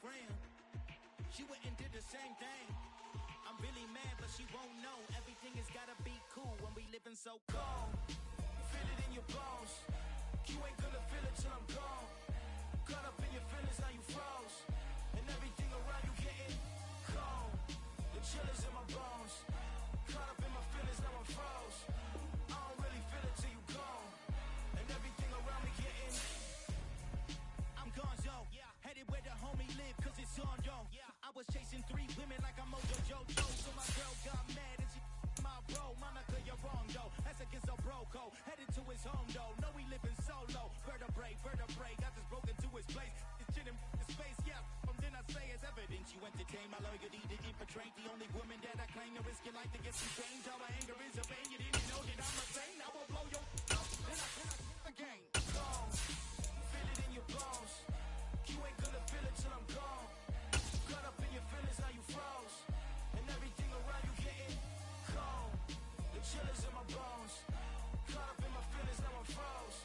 friend. She went and did the same thing. I'm really mad, but she won't know. Everything has gotta be cool when we living so cold. Feel it in your bones. You ain't gonna feel it till I'm gone. Caught up in your feelings, now you froze. And everything around you getting cold. The chill is in my bones. Caught up in my feelings, now I'm froze. I don't really feel it till you gone. And everything around me getting. I'm gone, yo. Headed where the homie live, cause it's on, yo. I was chasing 3 women like I'm Mojo Jojo. So my girl got mad and she my bro. Monica, you're wrong, though. That's against a bro code. Headed to his home, though. No, we living solo. Vertebrae. Got this broken to his place. It's shit in his face, yeah. From then I say it's evidence. You entertain my loyalty to infiltrate. The only woman that I claim to risk your life to get some change. All my anger is a vein. You didn't know that I'm a saint. I will blow your up. Then I cannot again. Gone. Feel it in your bones. You ain't gonna feel it till I'm gone. Caught up in your feelings, now you froze. And everything around you getting cold. The chill is in my bones. Caught up in my feelings, now I'm froze.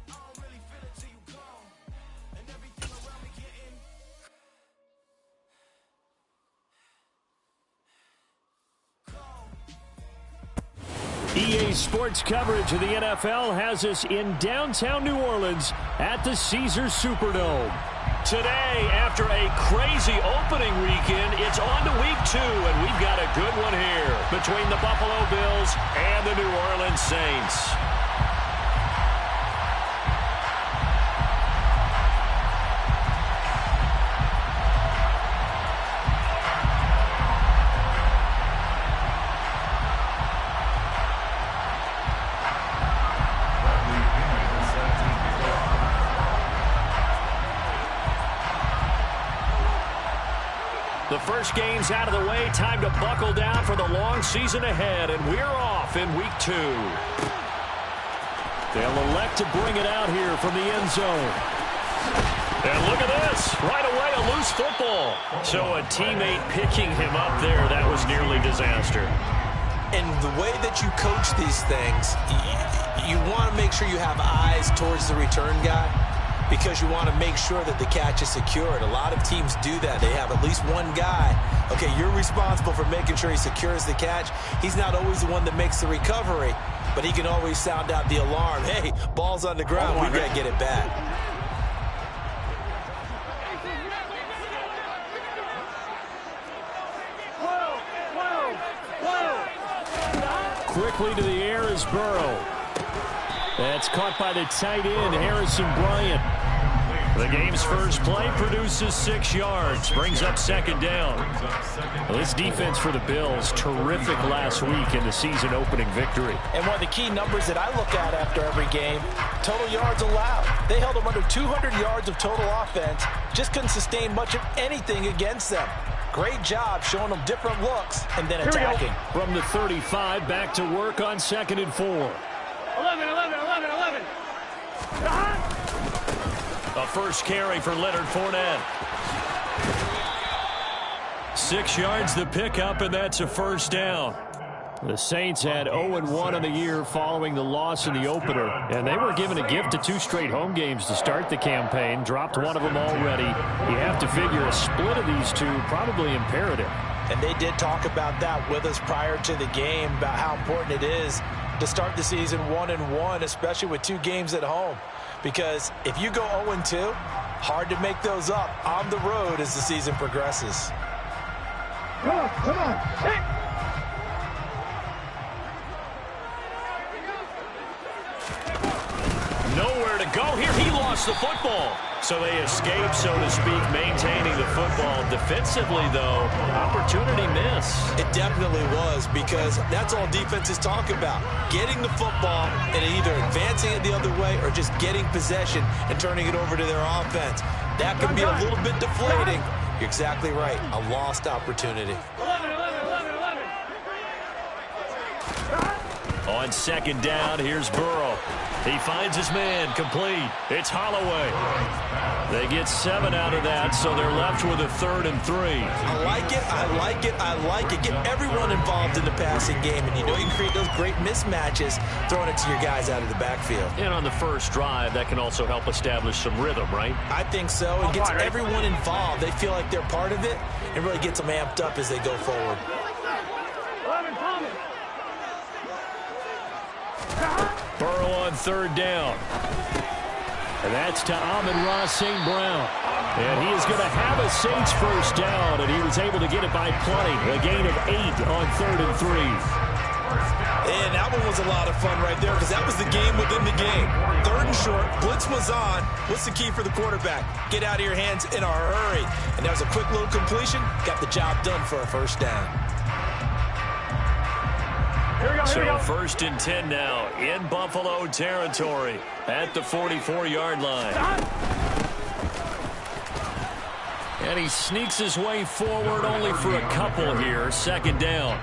I don't really feel it till you gone. And everything around me getting cold. EA Sports coverage of the NFL has us in downtown New Orleans at the Caesars Superdome. Today, after a crazy opening weekend, it's on to week 2, and we've got a good one here between the Buffalo Bills and the New Orleans Saints. The first game's out of the way. Time to buckle down for the long season ahead, and we're off in week 2. They'll elect to bring it out here from the end zone. And look at this. Right away, a loose football. So a teammate picking him up there, that was nearly disaster. And the way that you coach these things, you want to make sure you have eyes towards the return guy, because you want to make sure that the catch is secured. A lot of teams do that. They have at least one guy. Okay, you're responsible for making sure he secures the catch. He's not always the one that makes the recovery, but he can always sound out the alarm. Hey, ball's on the ground. We got to get it back. Quickly to the air is Burrow. That's caught by the tight end, Harrison Bryant. The game's first play produces 6 yards, brings up second down. Well, this defense for the Bills, terrific last week in the season opening victory. And one of the key numbers that I look at after every game, total yards allowed. They held them under 200 yards of total offense, just couldn't sustain much of anything against them. Great job showing them different looks and then attacking. From the 35, back to work on 2nd and 4. 11. A first carry for Leonard Fournette. 6 yards the pickup, and that's a first down. The Saints had 0-1 on the year following the loss in the opener, and they were given a gift of 2 straight home games to start the campaign. Dropped one of them already. You have to figure a split of these two probably imperative. And they did talk about that with us prior to the game, about how important it is to start the season 1-1, especially with 2 games at home. Because if you go 0-2, hard to make those up on the road as the season progresses. Come on. Hey. Nowhere to go here. He lost the football. So they escape, so to speak, maintaining the football. Defensively, though, opportunity miss. It definitely was, because that's all defenses talk about. Getting the football and either advancing it the other way or just getting possession and turning it over to their offense. That can be a little bit deflating. You're exactly right. A lost opportunity. 11. On second down, here's Burrow. He finds his man, complete. It's Holloway. They get 7 out of that, so they're left with a 3rd and 3. I like it, I like it, I like it. Get everyone involved in the passing game, and you know you can create those great mismatches throwing it to your guys out of the backfield. And on the first drive, that can also help establish some rhythm, right? I think so. It gets everyone involved. They feel like they're part of it. It really gets them amped up as they go forward. Burrow on 3rd down. And that's to Amon-Ra St. Brown. And he is going to have a Saints first down, and he was able to get it by plenty. A gain of 8 on 3rd and 3. And that one was a lot of fun right there because that was the game within the game. 3rd and short, blitz was on. What's the key for the quarterback? Get out of your hands in a hurry. And that was a quick little completion. Got the job done for a first down. So 1st and 10 now in Buffalo territory at the 44-yard line. And he sneaks his way forward only for a couple here. 2nd down.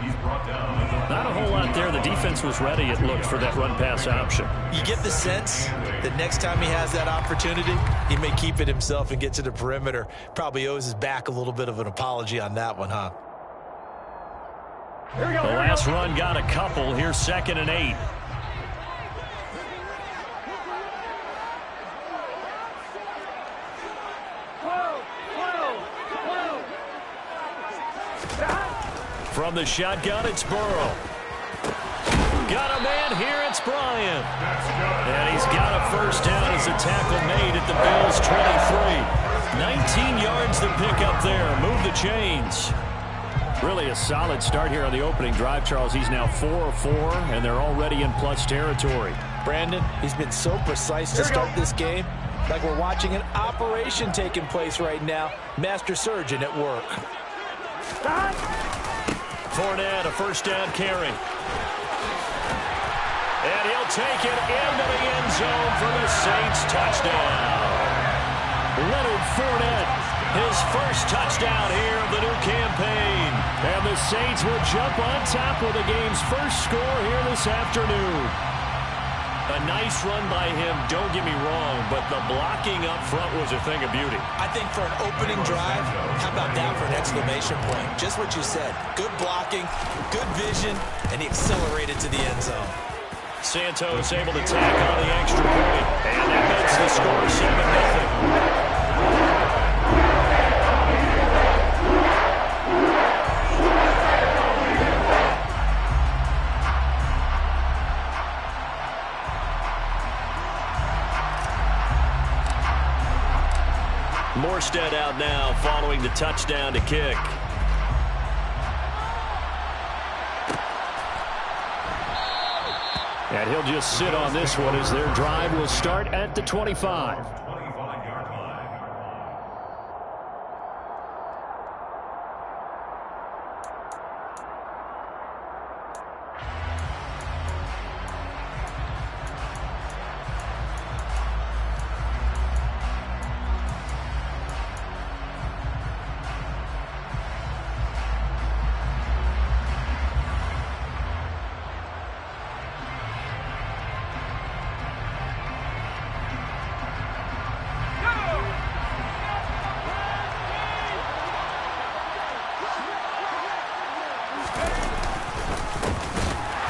Not a whole lot there. The defense was ready, it looked, for that run-pass option. You get the sense that next time he has that opportunity, he may keep it himself and get to the perimeter. Probably owes his back a little bit of an apology on that one, huh? The last run got a couple. Here's 2nd and 8. From the shotgun, it's Burrow. Got a man here, it's Bryant. And he's got a first down as a tackle made at the Bills' 23. 19 yards to pick up there. Move the chains. Really a solid start here on the opening drive, Charles. He's now 4 of 4, and they're already in plus territory. Brandon, he's been so precise to start this game. Like we're watching an operation taking place right now. Master surgeon at work. Fournette, a first down carry. And he'll take it into the end zone for the Saints touchdown. Leonard Fournette, his first touchdown here of the new campaign. And the Saints will jump on top with the game's first score here this afternoon. A nice run by him, don't get me wrong, but the blocking up front was a thing of beauty. I think for an opening drive, how about that for an exclamation point? Just what you said. Good blocking, good vision, and he accelerated to the end zone. Santos able to tack on the extra point, and that makes the score 7-0. Morstead out now following the touchdown to kick. And he'll just sit on this one as their drive will start at the 25.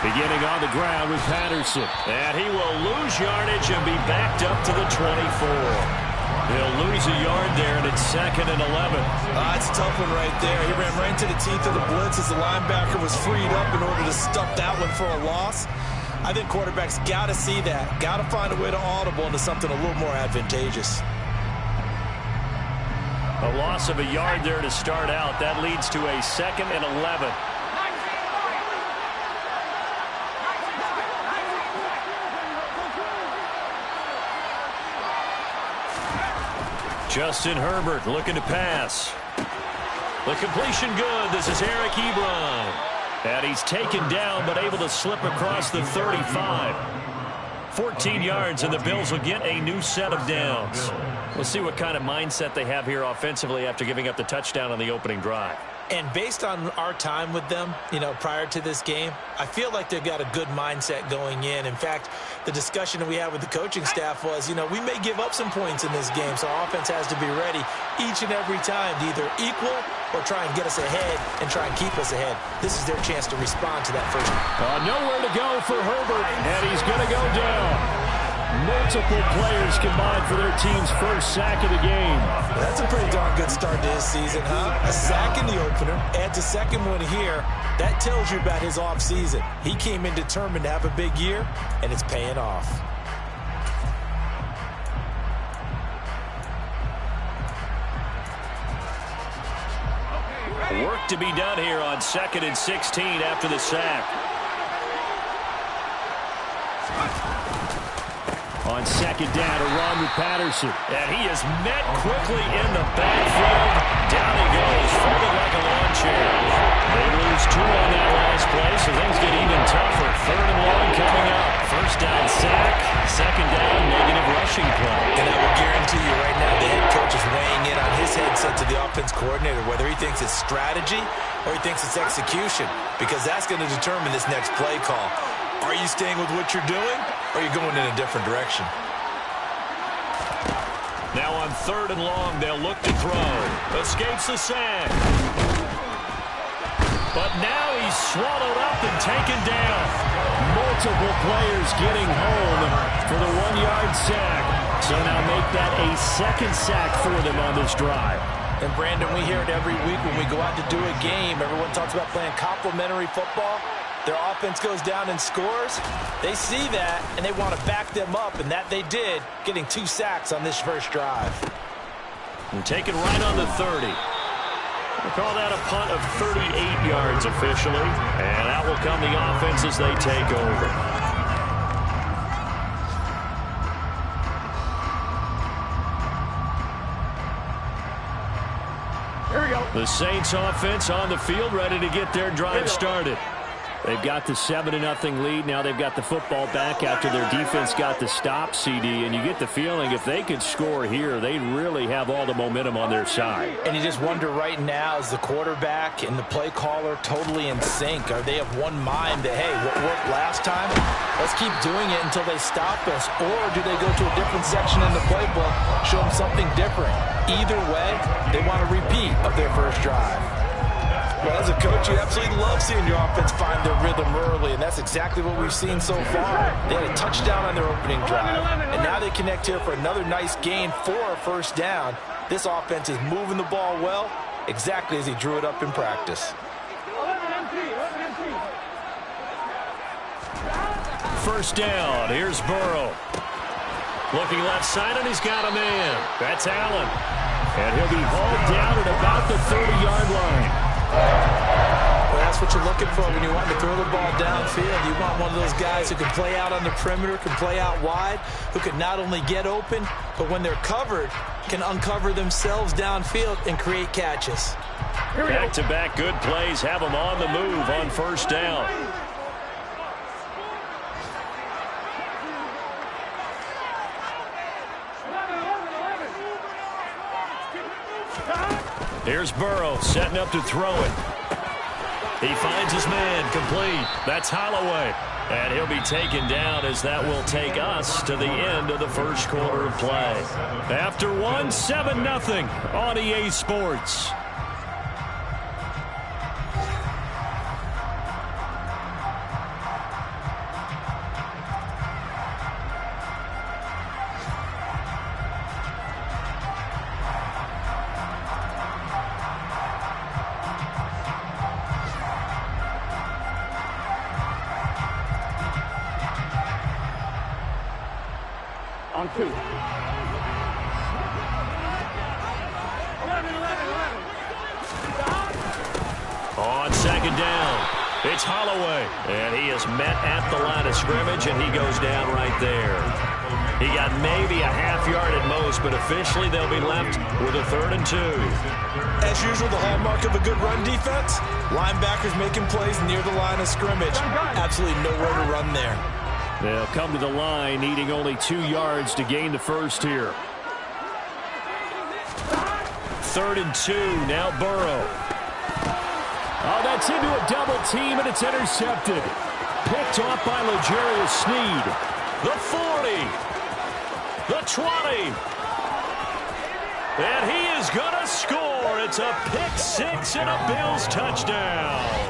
Beginning on the ground with Patterson. And he will lose yardage and be backed up to the 24. He'll lose a yard there, and it's 2nd and 11. That's a tough one right there. He ran right into the teeth of the blitz as the linebacker was freed up in order to stuff that one for a loss. I think quarterbacks got to see that. Got to find a way to audible into something a little more advantageous. A loss of a yard there to start out. That leads to a 2nd and 11. Justin Herbert looking to pass. The completion good. This is Eric Ebron. And he's taken down but able to slip across the 35. 14 yards, and the Bills will get a new set of downs. We'll see what kind of mindset they have here offensively after giving up the touchdown on the opening drive. And based on our time with them, prior to this game, I feel like they've got a good mindset going in. In fact, the discussion that we had with the coaching staff was, we may give up some points in this game, so our offense has to be ready each and every time to either equal or try and get us ahead and try and keep us ahead. This is their chance to respond to that first. Nowhere to go for Herbert, and he's going to go down. Multiple players combined for their team's first sack of the game. That's a pretty darn good start to his season, huh? A sack in the opener, adds a second one here. That tells you about his offseason. He came in determined to have a big year, and it's paying off. Work to be done here on 2nd and 16 after the sack. On second down, a run with Patterson. And he is met quickly in the backfield. Down he goes, folded like a lawn chair. They lose 2 on that last play, so things get even tougher. 3rd and long coming up. First down sack, second down negative rushing play. And I will guarantee you right now the head coach is weighing in on his headset to the offense coordinator, whether he thinks it's strategy or he thinks it's execution, because that's going to determine this next play call. Are you staying with what you're doing, or are you going in a different direction? Now on 3rd and long, they'll look to throw. Escapes the sack. But now he's swallowed up and taken down. Multiple players getting home for the 1-yard sack. So now make that a second sack for them on this drive. And Brandon, we hear it every week when we go out to do a game. Everyone talks about playing complementary football. Their offense goes down and scores. They see that, and they want to back them up, and that they did, getting 2 sacks on this first drive. And taken right on the 30. We'll call that a punt of 38 yards officially, and out will come the offense as they take over. Here we go. The Saints offense on the field, ready to get their drive started. They've got the 7-0 lead. Now they've got the football back after their defense got the stop, CD. And you get the feeling if they could score here, they really have all the momentum on their side. And you just wonder right now, is the quarterback and the play caller totally in sync? Are they of one mind that, hey, what worked last time? Let's keep doing it until they stop us. Or do they go to a different section in the playbook, show them something different? Either way, they want a repeat of their first drive. Well, as a coach, you absolutely love seeing your offense find their rhythm early, and that's exactly what we've seen so far. They had a touchdown on their opening drive, and now they connect here for another nice gain for a first down. This offense is moving the ball well, exactly as he drew it up in practice. First down, here's Burrow. Looking left side, and he's got a man. That's Allen. And he'll be hauled down at about the 30-yard line. Well, that's what you're looking for when you want to throw the ball downfield. You want one of those guys who can play out on the perimeter, can play out wide, who can not only get open, but when they're covered, can uncover themselves downfield and create catches. Back-to-back good plays have them on the move on first down. Here's Burrow setting up to throw it. He finds his man complete. That's Holloway. And he'll be taken down as that will take us to the end of the first quarter of play. After 7-0 on EA Sports. On 2. 11. On second down, it's Holloway. And he is met at the line of scrimmage, and he goes down right there. He got maybe a half yard at most, but officially they'll be left with a 3rd and 2. As usual, the hallmark of a good run defense, linebackers making plays near the line of scrimmage. Absolutely nowhere to run there. They'll come to the line, needing only 2 yards to gain the first here. 3rd and 2, now Burrow. Gets into a double team, and it's intercepted. Picked off by L'Jarius Sneed. The 40. The 20. And he is going to score. It's a pick six and a Bills touchdown.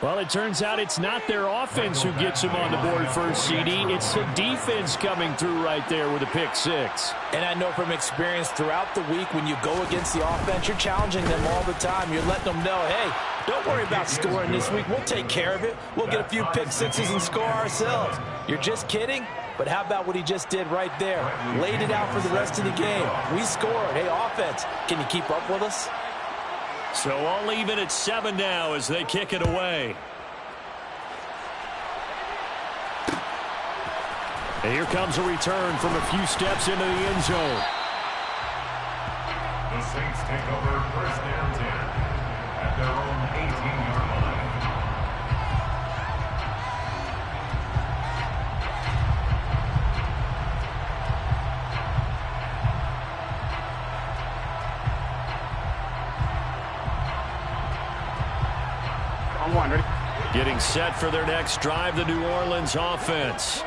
Well, it turns out it's not their offense who gets them on the board first, CD. It's the defense coming through right there with a pick six. And I know from experience throughout the week when you go against the offense, you're challenging them all the time. You're letting them know, hey, don't worry about scoring this week. We'll take care of it. We'll get a few pick sixes and score ourselves. You're just kidding? But how about what he just did right there? Laid it out for the rest of the game. We scored. Hey, offense, can you keep up with us? So all even at 7 now as they kick it away. And here comes a return from a few steps into the end zone. The Saints take over first down 10 at their own 18-yard line. Getting set for their next drive, the New Orleans offense.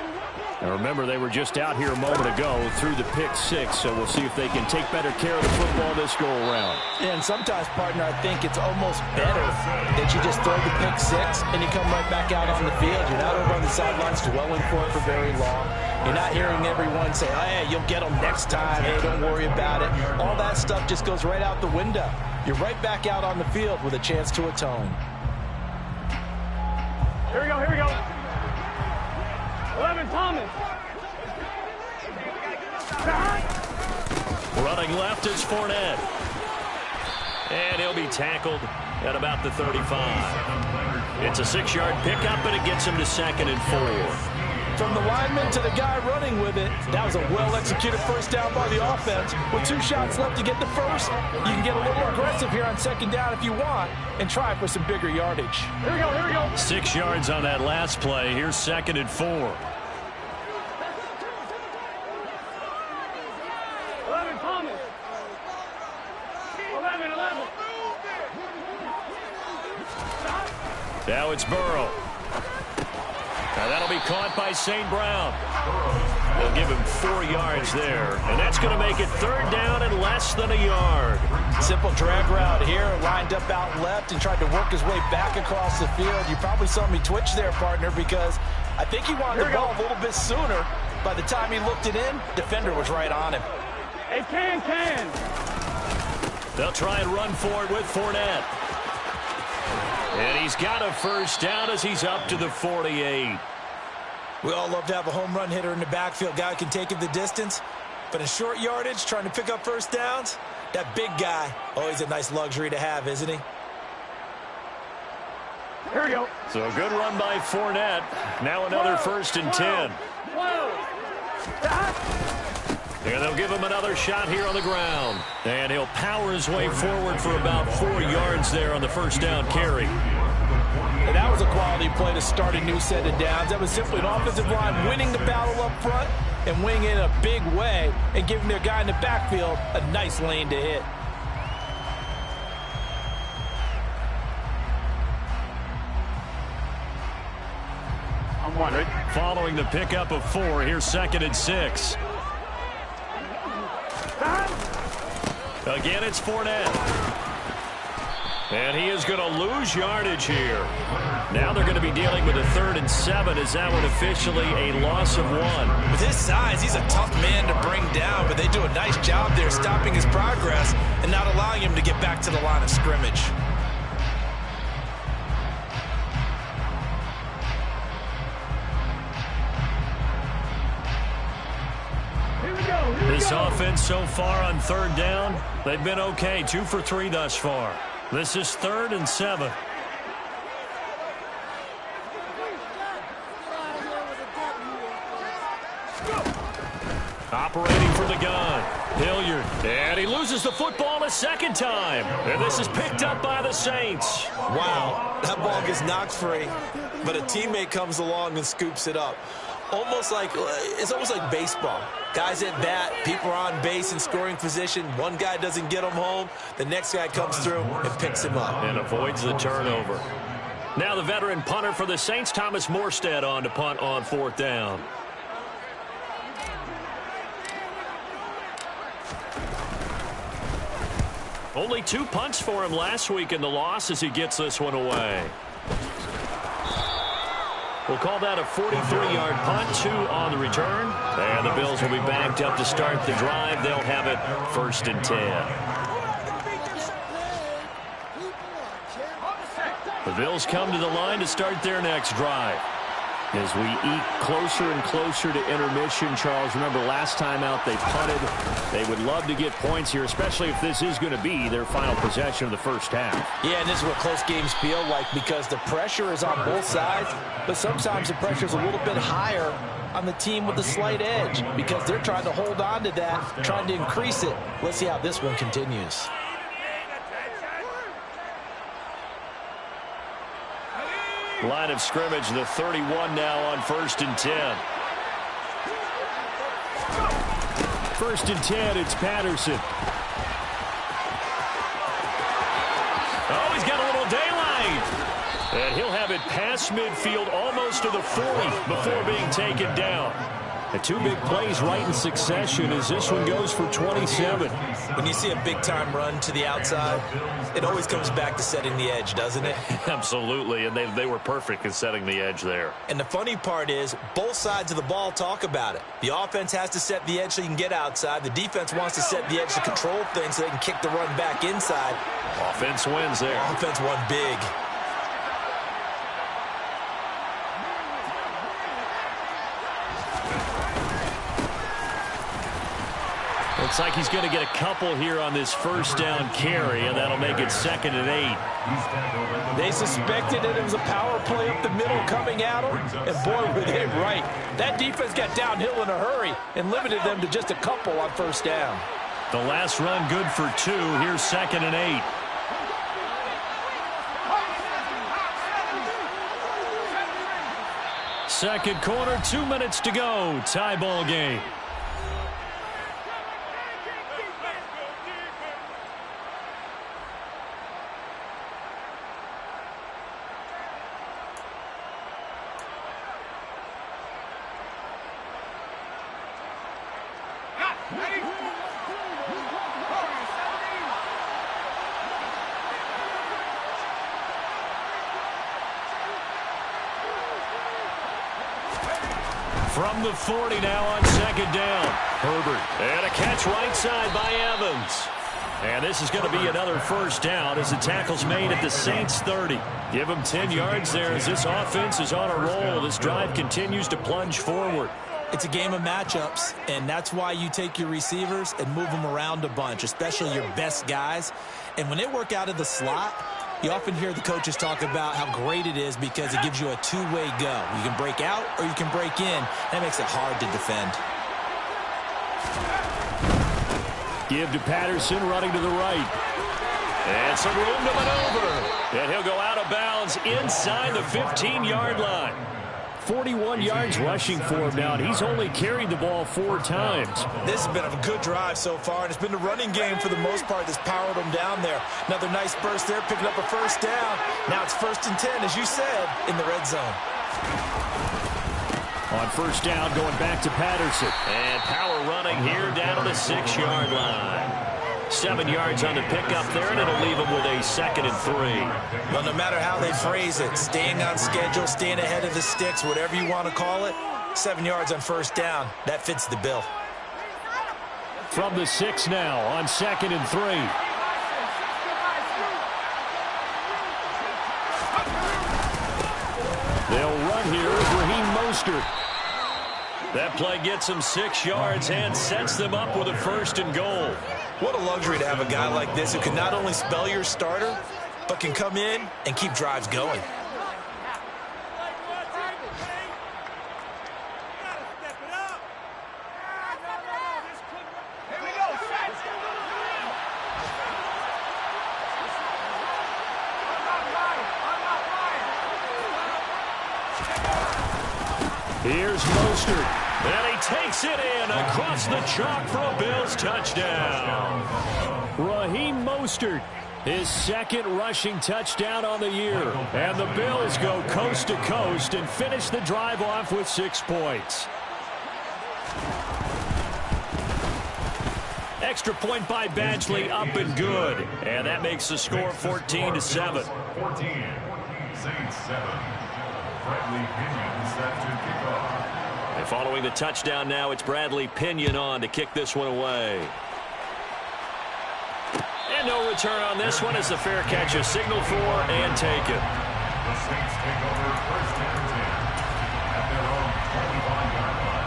Now remember, they were just out here a moment ago through the pick six, so we'll see if they can take better care of the football this go-around. And sometimes, partner, I think it's almost better that you just throw the pick six and you come right back out on the field. You're not over on the sidelines dwelling for it for very long. You're not hearing everyone say, oh, hey, you'll get them next time. Hey, don't worry about it. All that stuff just goes right out the window. You're right back out on the field with a chance to atone. Here we go, here we go. 11, Thomas. Running left is Fournette. And he'll be tackled at about the 35. It's a 6-yard pickup, and it gets him to 2nd and 4. From the lineman to the guy running with it, that was a well-executed first down by the offense. With 2 shots left to get the first, you can get a little aggressive here on 2nd down if you want and try for some bigger yardage. Here we go, here we go. 6 yards on that last play. Here's 2nd and 4. 11, Thomas. 11. Now it's Burrow. Now that'll be caught by St. Brown. They'll give him 4 yards there. And that's going to make it 3rd down and less than a yard. Simple drag route here, lined up out left and tried to work his way back across the field. You probably saw me twitch there, partner, because I think he wanted the ball a little bit sooner. By the time he looked it in, defender was right on him. Hey, can. They'll try and run for it with Fournette. And he's got a first down as he's up to the 48. We all love to have a home run hitter in the backfield. Guy can take it the distance. But in short yardage, trying to pick up first downs, that big guy, always a nice luxury to have, isn't he? Here we go. So a good run by Fournette. Now another 1st and 10. And they'll give him another shot here on the ground. And he'll power his way forward for about 4 yards there on the first down carry. And that was a quality play to start a new set of downs. That was simply an offensive line winning the battle up front and winning it in a big way and giving their guy in the backfield a nice lane to hit. I'm wondering. Following the pickup of 4, here's 2nd and 6. Again, it's Fournette. And he is going to lose yardage here. Now they're going to be dealing with a 3rd and 7 as that one officially a loss of 1. With his size, he's a tough man to bring down, but they do a nice job there stopping his progress and not allowing him to get back to the line of scrimmage. This offense so far on 3rd down, they've been okay. 2 for 3 thus far. This is 3rd and 7. Operating from the gun. Hilliard. And he loses the football a 2nd time. And this is picked up by the Saints. Wow, that ball gets knocked free, but a teammate comes along and scoops it up. Almost like, it's almost like baseball. Guys at bat, people are on base in scoring position. One guy doesn't get him home. The next guy comes through and picks him up. And avoids the turnover. Now the veteran punter for the Saints, Thomas Morstead, on to punt on 4th down. Only 2 punts for him last week in the loss as he gets this one away. We'll call that a 43-yard punt, 2 on the return. And the Bills will be backed up to start the drive. They'll have it 1st and 10. The Bills come to the line to start their next drive. As we eke closer and closer to intermission, Charles, remember last time out they punted. They would love to get points here, especially if this is going to be their final possession of the first half. Yeah, and this is what close games feel like because the pressure is on both sides, but sometimes the pressure is a little bit higher on the team with the slight edge because they're trying to hold on to that, trying to increase it. Let's see how this one continues. Line of scrimmage, the 31 now on 1st and 10. 1st and 10, it's Patterson. Oh, he's got a little daylight. And he'll have it past midfield, almost to the 40 before being taken down. And 2 big plays right in succession as this one goes for 27. When you see a big-time run to the outside, it always comes back to setting the edge, doesn't it? Absolutely, and they were perfect in setting the edge there. And the funny part is, both sides of the ball talk about it. The offense has to set the edge so you can get outside. The defense wants to set the edge to control things so they can kick the run back inside. Offense wins there. Offense won big. Looks like he's going to get a couple here on this 1st down carry, and that'll make it 2nd and 8. They suspected that it was a power play up the middle coming at them, and boy, were they right. That defense got downhill in a hurry and limited them to just a couple on 1st down. The last run good for 2. Here's 2nd and 8. Second quarter, 2 minutes to go. Tie ball game. From the 40 now on 2nd down. Herbert. And a catch right side by Evans. And this is going to be another 1st down as the tackle's made at the Saints 30. Give them 10 yards there as this offense is on a roll. This drive continues to plunge forward. It's a game of matchups, and that's why you take your receivers and move them around a bunch, especially your best guys. And when they work out of the slot, you often hear the coaches talk about how great it is because it gives you a two-way go. You can break out or you can break in. That makes it hard to defend. Give to Patterson, running to the right. And some room to maneuver. And he'll go out of bounds inside the 15-yard line. 41 yards rushing for him now, and he's only carried the ball 4 times. This has been a good drive so far, and it's been the running game for the most part that's powered them down there. Another nice burst there, picking up a 1st down. Now it's 1st and 10, as you said, in the red zone. On 1st down, going back to Patterson. And power running here down to the 6-yard line. 7 yards on the pickup there, and it'll leave them with a 2nd and 3. Well, no matter how they phrase it, staying on schedule, staying ahead of the sticks, whatever you want to call it, 7 yards on 1st down, that fits the bill. From the 6 now on 2nd and 3. They'll run here as Raheem Mostert. That play gets them 6 yards and sets them up with a 1st and goal. What a luxury to have a guy like this who can not only spell your starter, but can come in and keep drives going. Here's Mostert. And he takes it in across the chalk for a Bills touchdown. Raheem Mostert, his second rushing touchdown on the year. And the Bills go coast to coast and finish the drive off with 6 points. Extra point by Badgley, up and good. And that makes the score 14-7. 14. Saints 7. Bradley Pinion set to kick off. And following the touchdown now, it's Bradley Pinion on to kick this one away. And no return on this one as the fair catch is signaled for and taken. The Saints take over first and 10 at their own 25-yard line.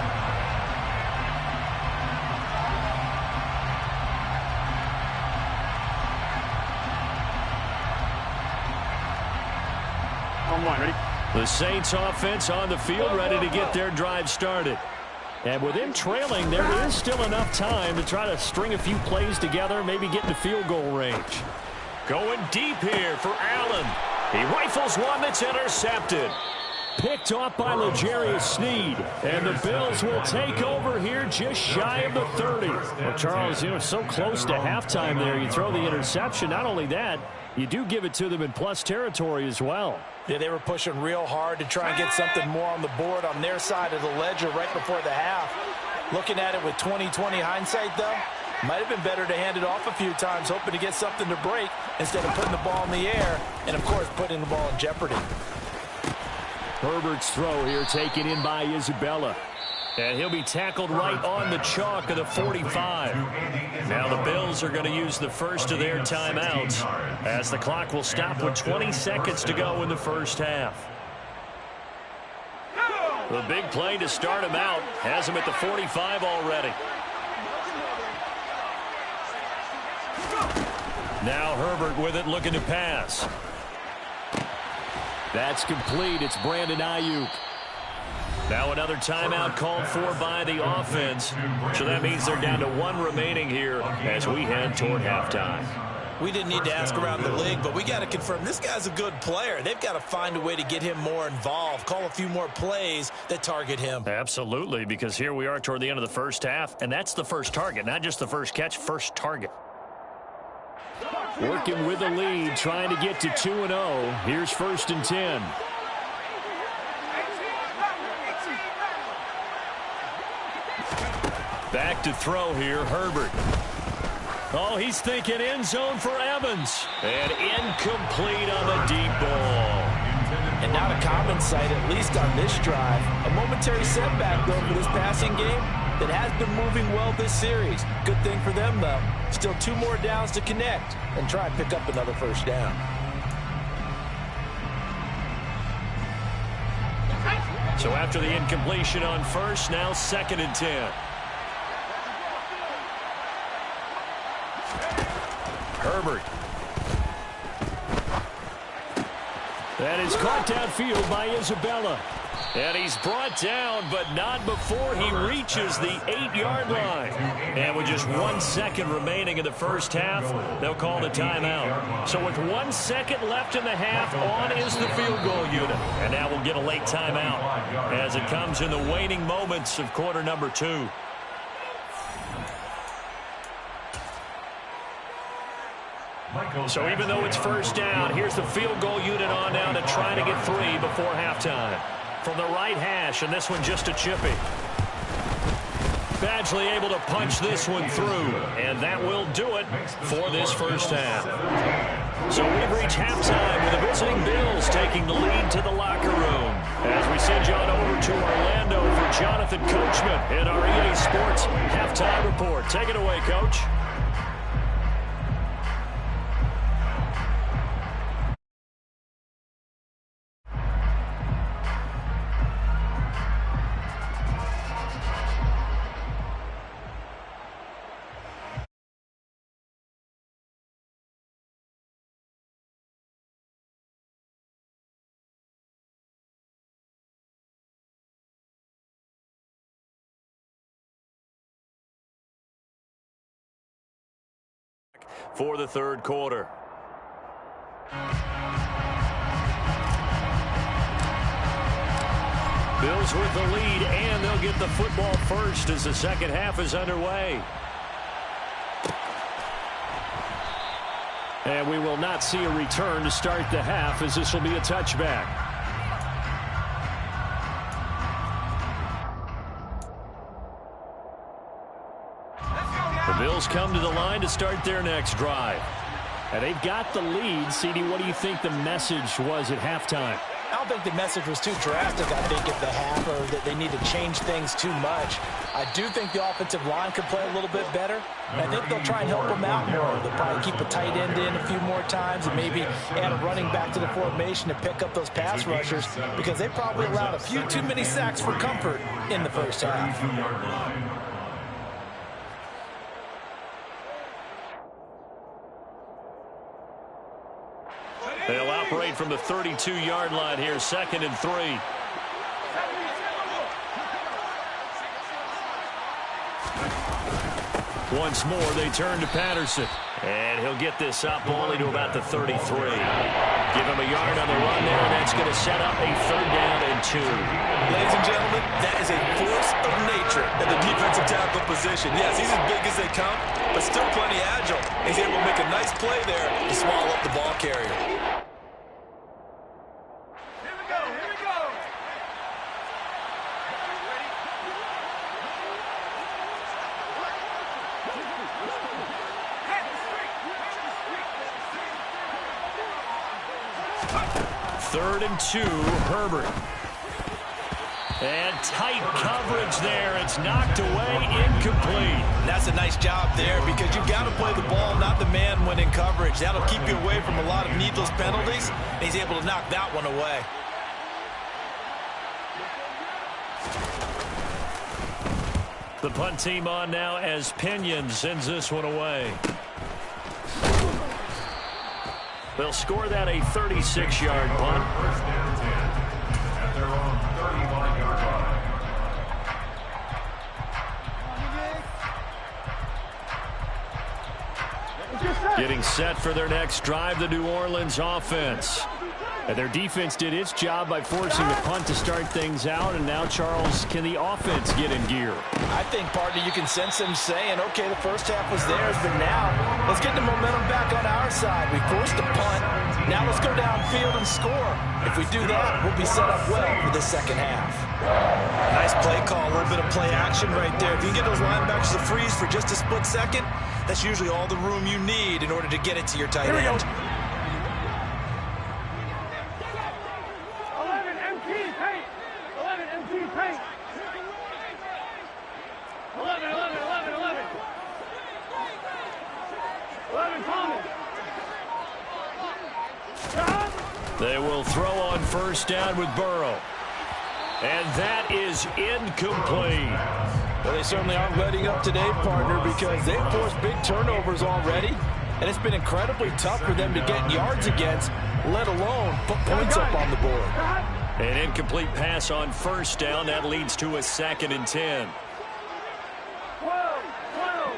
On one, ready? The Saints offense on the field ready to get their drive started. And with them trailing, there is still enough time to try to string a few plays together, maybe get into field goal range. Going deep here for Allen. He rifles one that's intercepted. Picked off by L'Jarius Sneed. And the Bills will take over here just shy of the 30. Well, Charles, so close to halftime there. You throw the interception. Not only that, you do give it to them in plus territory as well. Yeah, they were pushing real hard to try and get something more on the board on their side of the ledger right before the half. Looking at it with 20/20 hindsight, though, might have been better to hand it off a few times, hoping to get something to break instead of putting the ball in the air and, of course, putting the ball in jeopardy. Herbert's throw here taken in by Isabella. And he'll be tackled right on the chalk of the 45. Now the Bills are going to use the first of their timeouts as the clock will stop with 20 seconds to go in the first half. The big play to start him out has him at the 45 already. Now Herbert with it, looking to pass. That's complete. It's Brandon Ayuk. Now another timeout called for by the offense. So that means they're down to 1 remaining here as we head toward halftime. We didn't need to ask around the league, but we got to confirm this guy's a good player. They've got to find a way to get him more involved, call a few more plays that target him. Absolutely, because here we are toward the end of the first half, and that's the first target, not just the first catch, first target. Working with the lead, trying to get to 2-0. Here's 1st and 10. Back to throw here, Herbert. Oh, he's thinking end zone for Evans. And incomplete on the deep ball. And not a common sight, at least on this drive. A momentary setback, though, for this passing game that has been moving well this series. Good thing for them, though. Still 2 more downs to connect and try and pick up another first down. So after the incompletion on first, now 2nd and 10. Herbert. That is caught downfield by Isabella. And he's brought down, but not before he reaches the 8-yard line. And with just 1 second remaining in the first half, they'll call the timeout. So with 1 second left in the half, on is the field goal unit. And now we'll get a late timeout as it comes in the waning moments of quarter number 2. So even though it's first down, here's the field goal unit on now to try to get 3 before halftime. From the right hash, and this one just a chippy. Badgley able to punch this one through, and that will do it for this first half. So we've reached halftime with the visiting Bills taking the lead to the locker room. As we send you on over to Orlando for Jonathan Coachman in our EA Sports halftime report. Take it away, Coach. For the third quarter. Bills with the lead, and they'll get the football first as the second half is underway. And we will not see a return to start the half, as this will be a touchback. The Bills come to the line to start their next drive. And they've got the lead. CD, what do you think the message was at halftime? I don't think the message was too drastic, I think, at the half, or that they need to change things too much. I do think the offensive line could play a little bit better. And I think they'll try and help them out more. They'll probably keep a tight end in a few more times and maybe add a running back to the formation to pick up those pass rushers, because they probably allowed a few too many sacks for comfort in the first half. They'll operate from the 32-yard line here, 2nd and 3. Once more, they turn to Patterson. And he'll get this up only to about the 33. Give him a yard on the run there, and that's going to set up a 3rd down and 2. Ladies and gentlemen, that is a force of nature in the defensive tackle position. Yes, he's as big as they come, but still plenty agile. He's able to make a nice play there to swallow up the ball carrier. Third and 2, Herbert. And tight coverage there. It's knocked away, incomplete. That's a nice job there, because you've got to play the ball, not the man when in coverage. That'll keep you away from a lot of needless penalties, and he's able to knock that one away. The punt team on now as Pinion sends this one away. They'll score that a 36-yard punt. First and 10 at their own 35-yard line. Getting set for their next drive, the New Orleans offense. And their defense did its job by forcing the punt to start things out. And now, Charles, can the offense get in gear? I think, partner, you can sense them saying, okay, the first half was theirs, but now let's get the momentum back on our side. We forced the punt. Now let's go downfield and score. If we do that, we'll be set up well for the second half. Nice play call, a little bit of play action right there. If you can get those linebackers to freeze for just a split second, that's usually all the room you need in order to get it to your tight end. 11 empty paint. 11 empty paint. 11, 11, 11, 11. 11 Thomas. They will throw on first down with Burrow. And that is incomplete. Well, they certainly aren't letting up today, partner, because they've forced big turnovers already, and it's been incredibly tough for them to get yards against, let alone put points up on the board. An incomplete pass on first down. That leads to a 2nd and 10. 12, 12,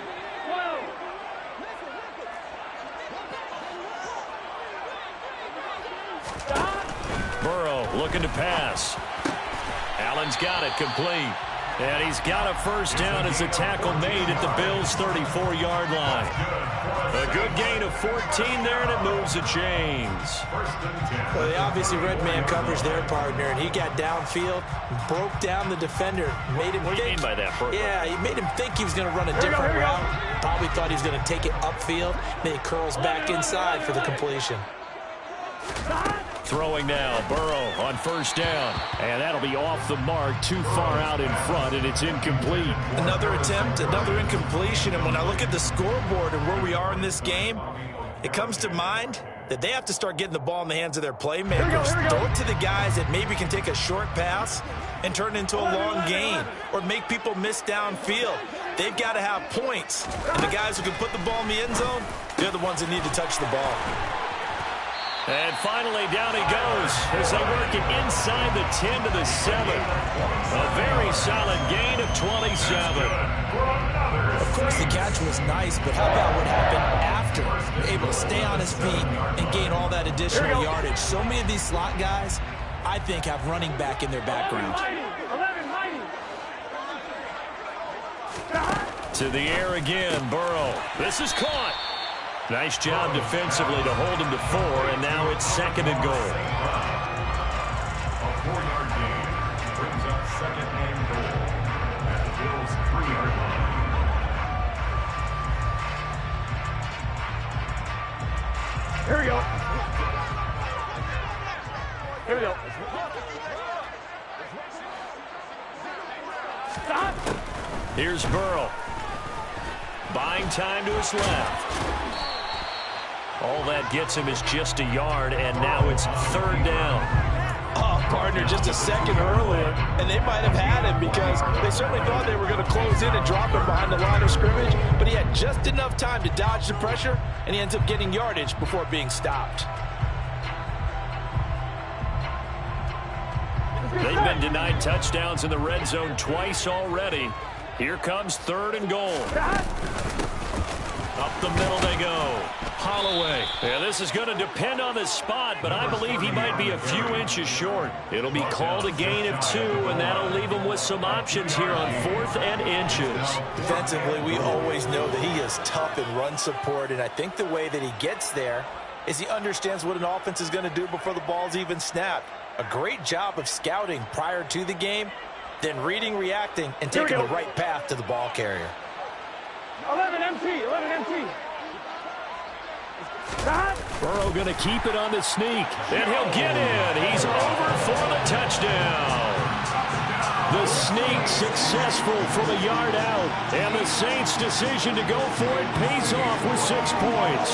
12. Burrow looking to pass. Allen's got it, complete. And he's got a first down as a tackle made at the Bills' 34-yard line. A good gain of 14 there, and it moves the chains. Well, they obviously read man coverage their partner, and he got downfield, broke down the defender, made him What do you think. mean by that, Burrow? Yeah, he made him think he was going to run a different route. Probably thought he was going to take it upfield. Then he curls back inside for the completion. Throwing now, Burrow on first down. And that'll be off the mark, too far out in front, and it's incomplete. Another attempt, another incompletion, and when I look at the scoreboard and where we are in this game, it comes to mind that they have to start getting the ball in the hands of their playmakers. Throw it to the guys that maybe can take a short pass and turn it into a long gain or make people miss downfield. They've got to have points, and the guys who can put the ball in the end zone, they're the ones that need to touch the ball. And finally, down he goes as they work it inside the 10 to the 7. A very solid gain of 27. Of course, the catch was nice, but how about what happened after? Able to stay on his feet and gain all that additional yardage. So many of these slot guys, I think, have running back in their background. To the air again, Burrow. This is caught. Nice job defensively to hold him to 4, and now it's 2nd and goal. A 4-yard gain brings up 2nd and goal at the Bills' 3-yard line. Here we go. Here we go. Stop. Here's Burrow. Buying time to his left. All that gets him is just a yard, and now it's 3rd down. Oh, partner, just a second earlier, and they might have had him because they certainly thought they were going to close in and drop him behind the line of scrimmage, but he had just enough time to dodge the pressure, and he ends up getting yardage before being stopped. They've been denied touchdowns in the red zone twice already. Here comes 3rd and goal. Up the middle they go. Holloway. Yeah, this is going to depend on the spot, but I believe he might be a few inches short. It'll be called a gain of 2, and that'll leave him with some options here on 4th and inches. Defensively, we always know that he is tough in run support, and I think the way that he gets there is he understands what an offense is going to do before the ball's even snapped. A great job of scouting prior to the game, then reading, reacting, and taking the right path to the ball carrier. 11 MT. 11 MT. Burrow going to keep it on the sneak, and he'll get in. He's over for the touchdown. The sneak successful from a yard out, and the Saints' decision to go for it pays off with 6 points.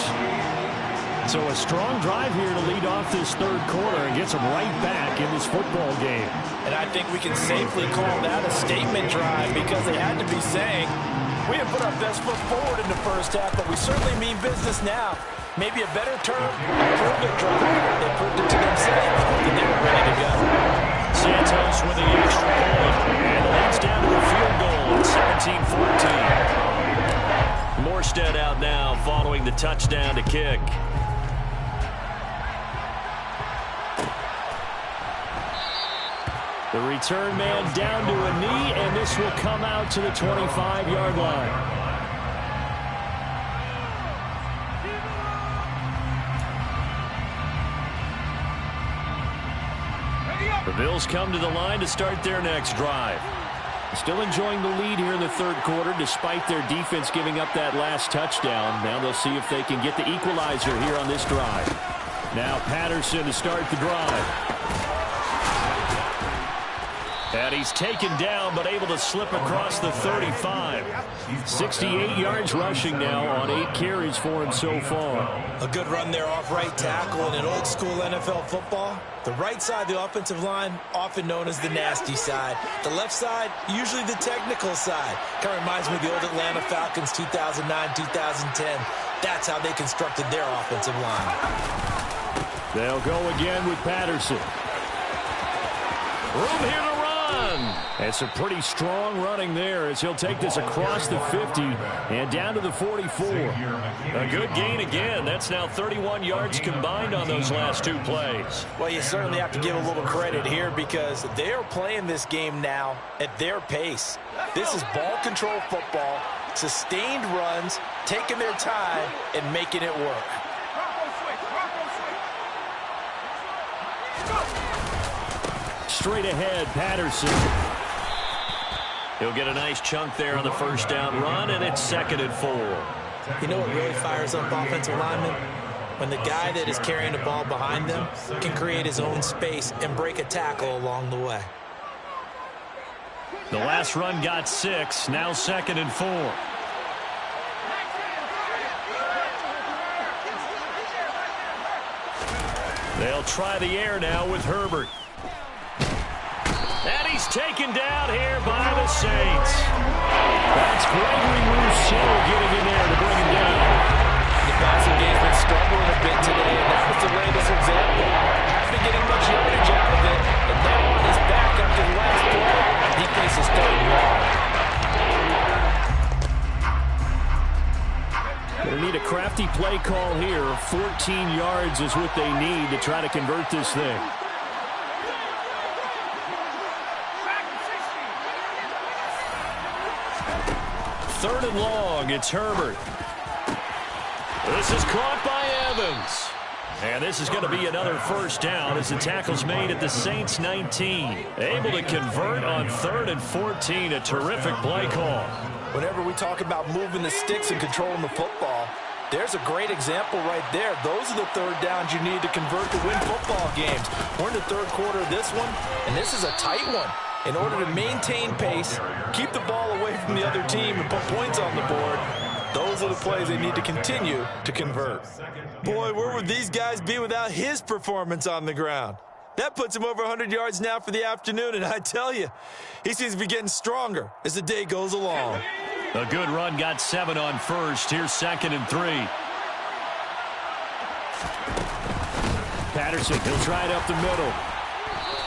So a strong drive here to lead off this 3rd quarter and gets them right back in this football game. And I think we can safely call that a statement drive because they had to be saying, we have put our best foot forward in the first half, but we certainly mean business now. Maybe a better term, a prove-it drive. They proved it to themselves that they were ready to go. Santos with the extra point, and leads down to a field goal at 17-14. Morstead out now following the touchdown to kick. The return man down to a knee, and this will come out to the 25-yard line. The Bills come to the line to start their next drive. Still enjoying the lead here in the 3rd quarter despite their defense giving up that last touchdown. Now they'll see if they can get the equalizer here on this drive. Now Patterson to start the drive. And he's taken down, but able to slip across the 35. 68 yards rushing now on 8 carries for him so far. A good run there off right tackle in an old-school NFL football. The right side of the offensive line, often known as the nasty side. The left side, usually the technical side. Kind of reminds me of the old Atlanta Falcons 2009-2010. That's how they constructed their offensive line. They'll go again with Patterson. Room here to run. And some pretty strong running there as he'll take this across the 50 and down to the 44. A good gain again. That's now 31 yards combined on those last 2 plays. Well, you certainly have to give a little credit here because they are playing this game now at their pace. This is ball control football, sustained runs, taking their time, and making it work. Straight ahead, Patterson. He'll get a nice chunk there on the first down run, and it's 2nd and 4. You know what really fires up offensive linemen? When the guy that is carrying the ball behind them can create his own space and break a tackle along the way. The last run got 6, now 2nd and 4. They'll try the air now with Herbert. And he's taken down here by the Saints. That's Gregory Rousseau getting in there to bring him down. The passing game's been struggling a bit today, and that was the latest example. Hasn't been getting much yardage out of it, and now on his back after the last play, he faces 3rd and long. They need a crafty play call here. 14 yards is what they need to try to convert this thing. third and long. It's Herbert. This is caught by Evans. And this is going to be another first down as the tackle's made at the Saints 19. Able to convert on 3rd and 14. A terrific play call. Whenever we talk about moving the sticks and controlling the football, there's a great example right there. Those are the third downs you need to convert to win football games. We're in the third quarter of this one, and this is a tight one. In order to maintain pace, keep the ball away from the other team, and put points on the board, those are the plays they need to continue to convert. Boy, where would these guys be without his performance on the ground? That puts him over 100 yards now for the afternoon, and I tell you, he seems to be getting stronger as the day goes along. A good run, got 7 on first. Here's 2nd and 3. Patterson, he'll try it up the middle.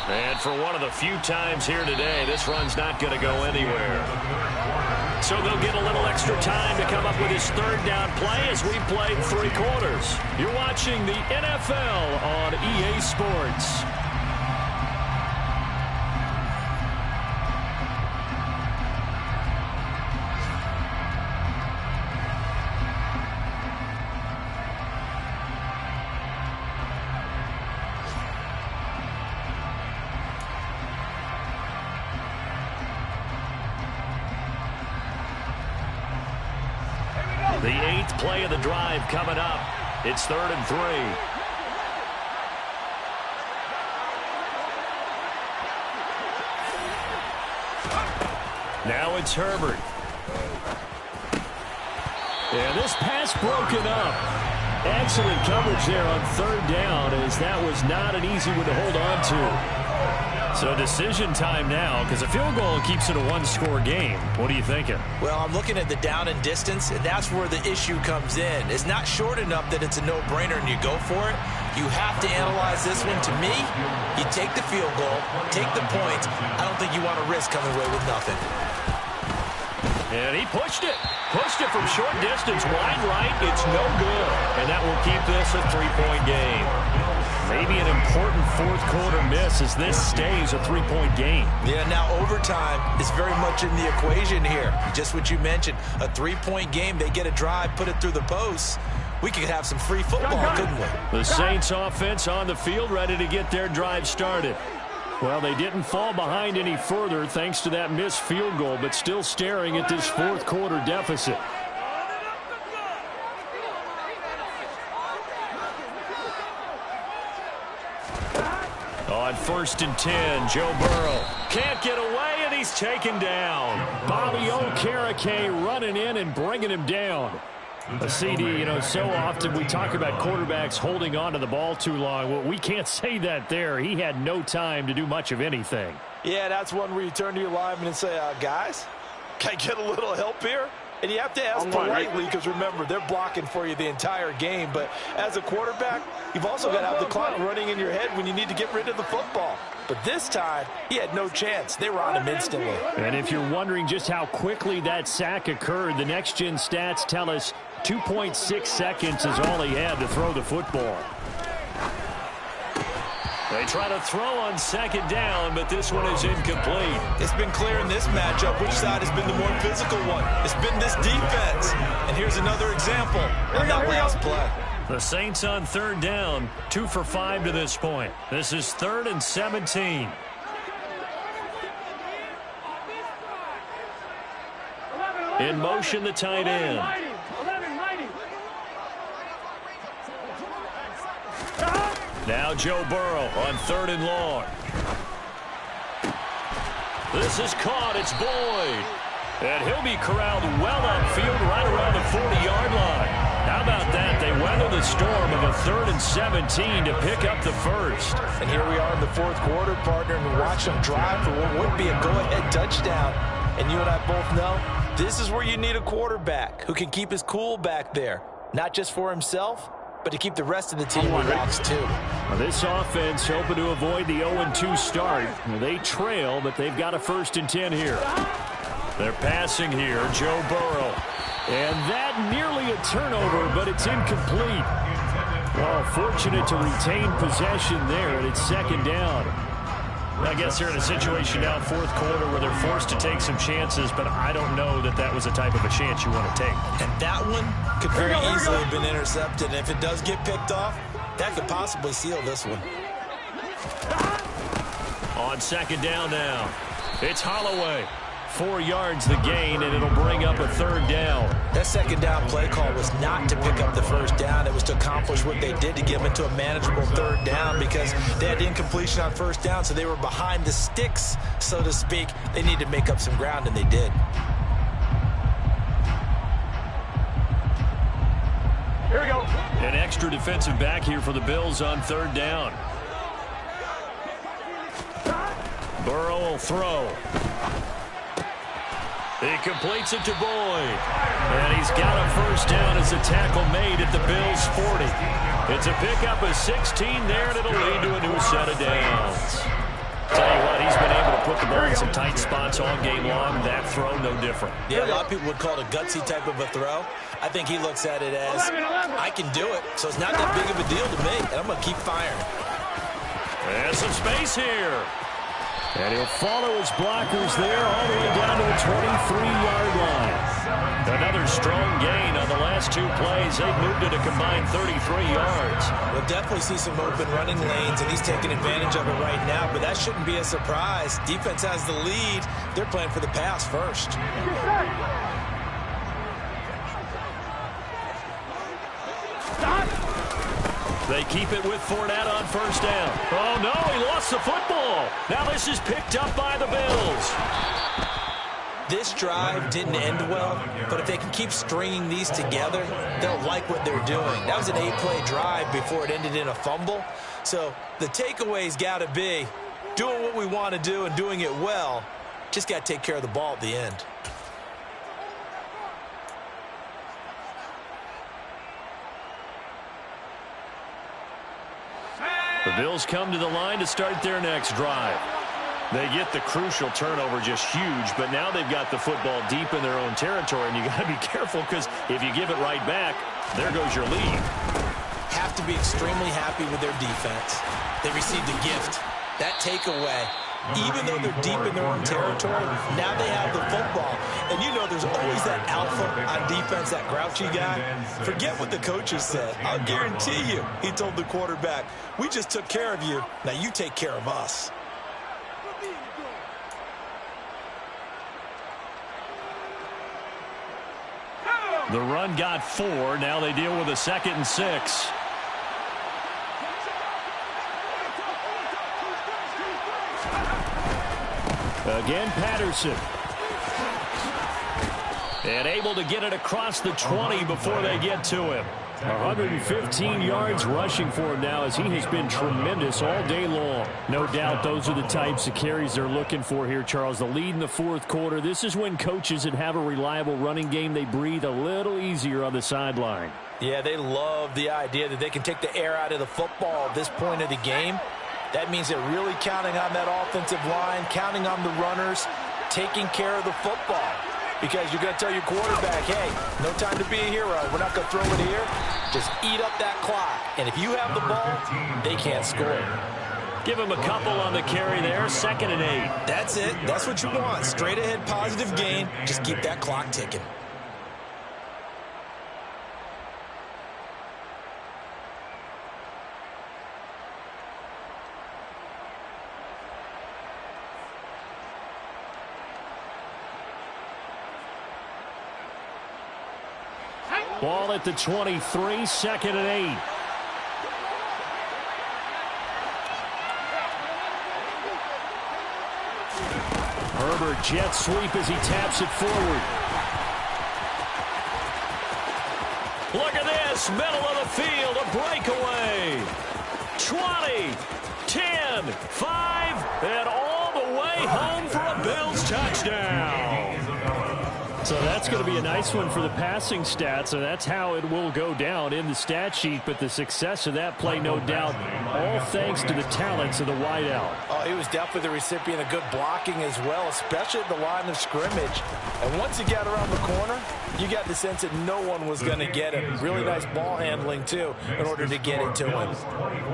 And for one of the few times here today, this run's not going to go anywhere. So they'll get a little extra time to come up with his third down play as we played 3 quarters. You're watching the NFL on EA Sports. The 8th play of the drive coming up. It's 3rd and 3. Now it's Herbert. And this pass broken up. Excellent coverage there on 3rd down, as that was not an easy one to hold on to. So decision time now, because a field goal keeps it a 1-score game. What are you thinking? Well, I'm looking at the down and distance, and that's where the issue comes in. It's not short enough that it's a no-brainer and you go for it. You have to analyze this one. To me, you take the field goal, take the points. I don't think you want to risk coming away with nothing. And he pushed it. Pushed it from short distance, wide right. It's no good. And that will keep this a 3-point game. Maybe an important fourth-quarter miss as this stays a 3-point game. Yeah, now overtime is very much in the equation here. Just what you mentioned, a 3-point game. They get a drive, put it through the posts. We could have some free football, couldn't we? The Saints offense on the field, ready to get their drive started. Well, they didn't fall behind any further thanks to that missed field goal, but still staring at this fourth-quarter deficit. On 1st and 10, Joe Burrow can't get away, and he's taken down. Bobby Okereke running in and bringing him down. A CD, you know, so often we talk about quarterbacks holding on to the ball too long. Well, we can't say that there. He had no time to do much of anything. Yeah, that's one where you turn to your lineman and say, guys, can I get a little help here? And you have to ask politely because, remember, they're blocking for you the entire game. But as a quarterback, you've also got to have the clock running in your head when you need to get rid of the football. But this time, he had no chance. They were on him instantly. And if you're wondering just how quickly that sack occurred, the next-gen stats tell us 2.6 seconds is all he had to throw the football. They try to throw on 2nd down, but this one is incomplete. It's been clear in this matchup which side has been the more physical one. It's been this defense. And here's another example on that last play. The Saints on 3rd down, 2 for 5 to this point. This is 3rd and 17. In motion, the tight end. Now Joe Burrow on 3rd and long. This is caught. It's Boyd. And he'll be corralled well upfield right around the 40-yard line. How about that? They weather the storm of a 3rd and 17 to pick up the first. And here we are in the fourth quarter, partner, and watch them drive for what would be a go-ahead touchdown. And you and I both know this is where you need a quarterback who can keep his cool back there. Not just for himself, but to keep the rest of the team relaxed too. Well, this offense hoping to avoid the 0-2 start. They trail, but they've got a 1st and 10 here. They're passing here, Joe Burrow. And that nearly a turnover, but it's incomplete. Well, fortunate to retain possession there, and it's 2nd down. I guess they're in a situation now, fourth quarter, where they're forced to take some chances, but I don't know that that was the type of a chance you want to take. And that one could very easily have been intercepted. And if it does get picked off, that could possibly seal this one. On second down now, it's Holloway. 4 yards the gain, and it'll bring up a third down. That second down play call was not to pick up the first down. It was to accomplish what they did to get them into a manageable third down because they had incompletion on first down, so they were behind the sticks, so to speak. They needed to make up some ground, and they did. Here we go. An extra defensive back here for the Bills on third down. Burrow will throw. He completes it to Boyd. And he's got a first down as a tackle made at the Bills' 40. It's a pickup of 16 there, and it'll lead to a new set of downs. Tell you what, he's been able to put the ball in some tight spots all game long. That throw, no different. Yeah, a lot of people would call it a gutsy type of a throw. I think he looks at it as, I can do it, so it's not that big of a deal to me, and I'm going to keep firing. There's some space here. And he'll follow his blockers there all the way down to the 23-yard line. Another strong gain on the last 2 plays. They've moved it a combined 33 yards. We'll definitely see some open running lanes, and he's taking advantage of it right now, but that shouldn't be a surprise. Defense has the lead. They're playing for the pass first. They keep it with Fournette on first down. Oh, no, he lost the football. Now this is picked up by the Bills. This drive didn't end well, but if they can keep stringing these together, they'll like what they're doing. That was an 8-play drive before it ended in a fumble. So the takeaway's got to be doing what we want to do and doing it well. Just got to take care of the ball at the end. The Bills come to the line to start their next drive. They get the crucial turnover, just huge, but now they've got the football deep in their own territory, and you got to be careful because if you give it right back, there goes your lead. Have to be extremely happy with their defense. They received a gift. That takeaway, even though they're deep in their own territory, now they have the football. And you know there's always that alpha on defense, that grouchy guy. Forget what the coaches said. I'll guarantee you, he told the quarterback, we just took care of you. Now you take care of us. The run got 4. Now they deal with a 2nd and 6. Again, Patterson. And able to get it across the 20 before they get to him. 115 yards rushing for him now as he has been tremendous all day long. No doubt those are the types of carries they're looking for here, Charles. The lead in the fourth quarter. This is when coaches that have a reliable running game, they breathe a little easier on the sideline. Yeah, they love the idea that they can take the air out of the football at this point of the game. That means they're really counting on that offensive line, counting on the runners, taking care of the football. Because you're going to tell your quarterback, hey, no time to be a hero. We're not going to throw it here. Just eat up that clock. And if you have the ball, they can't score. Give him a couple on the carry there. 2nd and 8. That's it. That's what you want. Straight ahead positive gain. Just keep that clock ticking. Ball at the 23, 2nd and 8. Herbert jet sweep as he taps it forward. Look at this, middle of the field, a breakaway. 20, 10, 5, and all the way home for a Bills touchdown. So that's going to be a nice one for the passing stats, and that's how it will go down in the stat sheet. But the success of that play, no doubt, all thanks to the talents of the wideout. Oh, he was definitely the recipient of good blocking as well, especially at the line of scrimmage. And once he got around the corner, you got the sense that no one was going to get him. Really nice ball handling, too, in order to get it to him.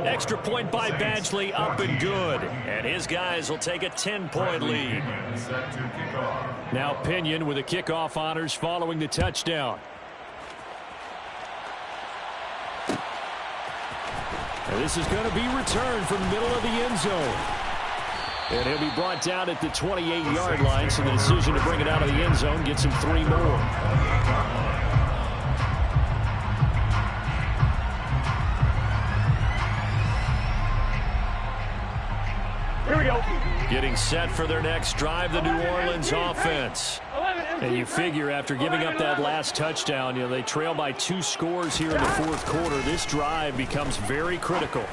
Extra point by Badgley, up and good. And his guys will take a 10-point lead. Now Pinion with a kickoff honors following the touchdown. And this is going to be returned from the middle of the end zone. And he'll be brought down at the 28-yard line, so the decision to bring it out of the end zone gets him 3 more. Here we go. Getting set for their next drive, the New Orleans offense. And you figure after giving up that last touchdown, they trail by 2 scores here in the fourth quarter. This drive becomes very critical.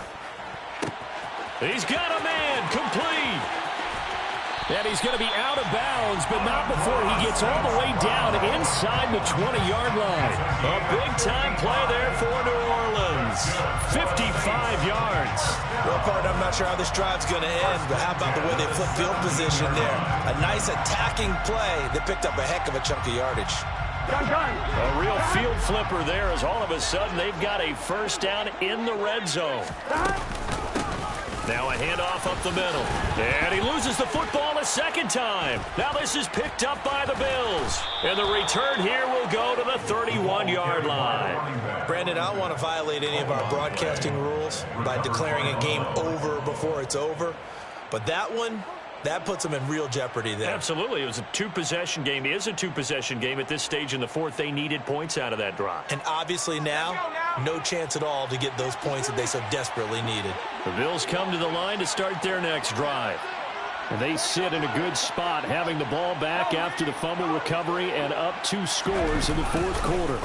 He's got a man, complete. And he's going to be out of bounds, but not before he gets all the way down inside the 20-yard line. A big-time play there for New Orleans. 55 yards. Well, partner, I'm not sure how this drive's going to end, but how about the way they flip field position there? A nice attacking play that picked up a heck of a chunk of yardage. A real field flipper there as all of a sudden they've got a first down in the red zone. Now a handoff up the middle. And he loses the football a second time. Now this is picked up by the Bills. And the return here will go to the 31-yard line. Brandon, I don't want to violate any of our broadcasting rules by declaring a game over before it's over. But that one, that puts them in real jeopardy there. Absolutely. It was a 2-possession game. It is a 2-possession game at this stage in the fourth. They needed points out of that drive. And obviously now, no chance at all to get those points that they so desperately needed. The Bills come to the line to start their next drive. And they sit in a good spot, having the ball back after the fumble recovery and up 2 scores in the fourth quarter.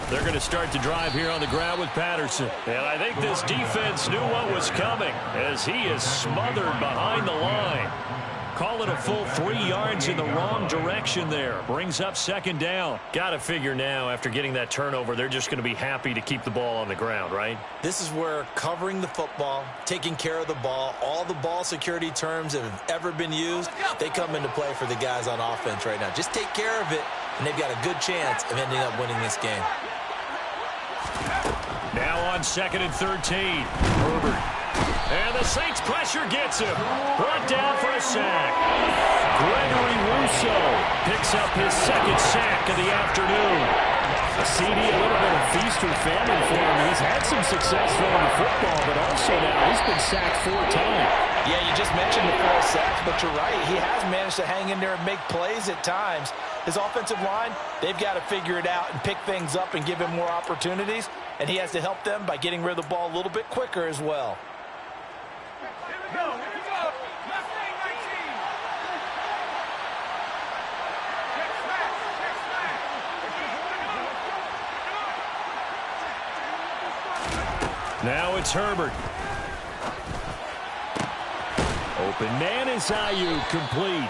They're going to start the drive here on the ground with Patterson. And I think this defense knew what was coming as he is smothered behind the line. Call it a full 3 yards in the wrong direction there. Brings up second down. Got to figure now, after getting that turnover, they're just going to be happy to keep the ball on the ground, right? This is where covering the football, taking care of the ball, all the ball security terms that have ever been used, they come into play for the guys on offense right now. Just take care of it, and they've got a good chance of ending up winning this game. Now on 2nd and 13. Herbert. And the Saints pressure gets him. Brought down for a sack. Gregory Rousseau picks up his 2nd sack of the afternoon. A CD, a little bit of feast or famine for him. He's had some success throwing the football, but also now he's been sacked 4 times. Yeah, you just mentioned the 4 sacks, but you're right. He has managed to hang in there and make plays at times. His offensive line, they've got to figure it out and pick things up and give him more opportunities, and he has to help them by getting rid of the ball a little bit quicker as well. Now it's Herbert. Open man is Ayuk, complete.